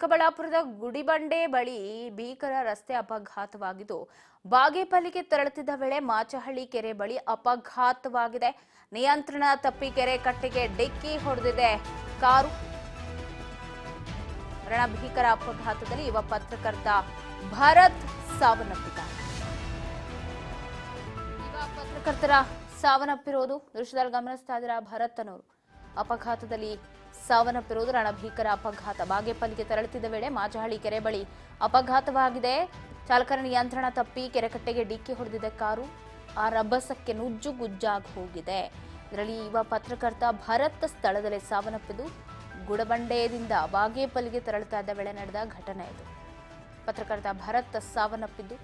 ಚಿಕ್ಕಬಳ್ಳಾಪುರದ ಗುಡಿಬಂಡೆ ಬಳಿ ಭೀಕರ ರಸ್ತೆ ಅಪಘಾತವಾಗಿದ್ದು ಬಾಗೇಪಲ್ಲಿಗೆ ತೆರಳುತ್ತಿದ್ದ ವೇಳೆ ಮಾಚಹಳ್ಳಿ ಕೆರೆ ಬಳಿ ಅಪಘಾತವಾಗಿದೆ. ನಿಯಂತ್ರಣ ತಪ್ಪಿ ಕೆರೆ ಕಟ್ಟೆಗೆ ಡಿಕ್ಕಿ ಹೊಡೆದಿದೆ ಕಾರು. ರಣಭೀಕರ ಅಪಘಾತದಲ್ಲಿ ಯುವ ಪತ್ರಕರ್ತ ಭರತ್ ಸಾವನ್ನಪ್ಪಿದ್ದಾರೆ. ಯುವ ಪತ್ರಕರ್ತರ ಸಾವನ್ನಪ್ಪಿರೋದು ದೃಶ್ಯದಲ್ಲಿ ಗಮನಿಸ್ತಾ ಇದ್ದೀರಾ. ಭರತ್ ಅನ್ನೋರು ಅಪಘಾತದಲ್ಲಿ ಸಾವನ್ನಪ್ಪಿರುವುದು ರಣಭೀಕರ ಅಪಘಾತ. ಬಾಗೇಪಲ್ಲಿಗೆ ತೆರಳುತ್ತಿದ್ದ ವೇಳೆ ಮಾಚಹಳ್ಳಿ ಕೆರೆ ಬಳಿ ಅಪಘಾತವಾಗಿದೆ. ಚಾಲಕರ ನಿಯಂತ್ರಣ ತಪ್ಪಿ ಕೆರೆಕಟ್ಟೆಗೆ ಡಿಕ್ಕಿ ಹೊಡೆದಿದೆ ಕಾರು. ಆ ರಭಸಕ್ಕೆ ನುಜ್ಜುಗುಜ್ಜಾಗಿ ಹೋಗಿದೆ. ಇದರಲ್ಲಿ ಯುವ ಪತ್ರಕರ್ತ ಭರತ್ ಸ್ಥಳದಲ್ಲೇ ಸಾವನ್ನಪ್ಪಿದ್ದು ಗುಡಬಂಡೆಯಿಂದ ಬಾಗೇಪಲ್ಲಿಗೆ ತೆರಳುತ್ತಾ ಇದ್ದ ವೇಳೆ ನಡೆದ ಘಟನೆ ಇದು. ಪತ್ರಕರ್ತ ಭರತ್ ಸಾವನ್ನಪ್ಪಿದ್ದು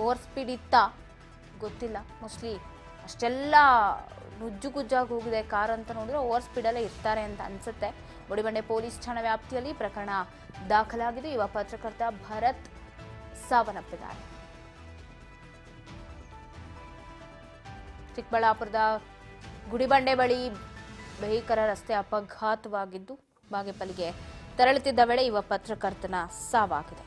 ಓವರ್ ಸ್ಪೀಡ್ ಇತ್ತ ಗೊತ್ತಿಲ್ಲ. ಮೋಸ್ಟ್ಲಿ ಅಷ್ಟೆಲ್ಲ ನುಜ್ಜುಗುಜ್ಜಾಗಿ ಹೋಗಿದೆ ಕಾರ್ ಅಂತ ನೋಡಿದ್ರೆ ಓವರ್ ಸ್ಪೀಡಲ್ಲೇ ಇರ್ತಾರೆ ಅಂತ ಅನ್ಸುತ್ತೆ. ಗುಡಿಬಂಡೆ ಪೊಲೀಸ್ ಠಾಣಾ ವ್ಯಾಪ್ತಿಯಲ್ಲಿ ಪ್ರಕರಣ ದಾಖಲಾಗಿದೆ. ಯುವ ಪತ್ರಕರ್ತ ಭರತ್ ಸಾವನ್ನಪ್ಪಿದ್ದಾರೆ. ಚಿಕ್ಕಬಳ್ಳಾಪುರದ ಗುಡಿಬಂಡೆ ಬಳಿ ಭೀಕರ ರಸ್ತೆ ಅಪಘಾತವಾಗಿದ್ದು ಬಾಗೇಪಲ್ಲಿಗೆ ತೆರಳುತ್ತಿದ್ದ ವೇಳೆ ಯುವ ಪತ್ರಕರ್ತನ ಸಾವಾಗಿದೆ.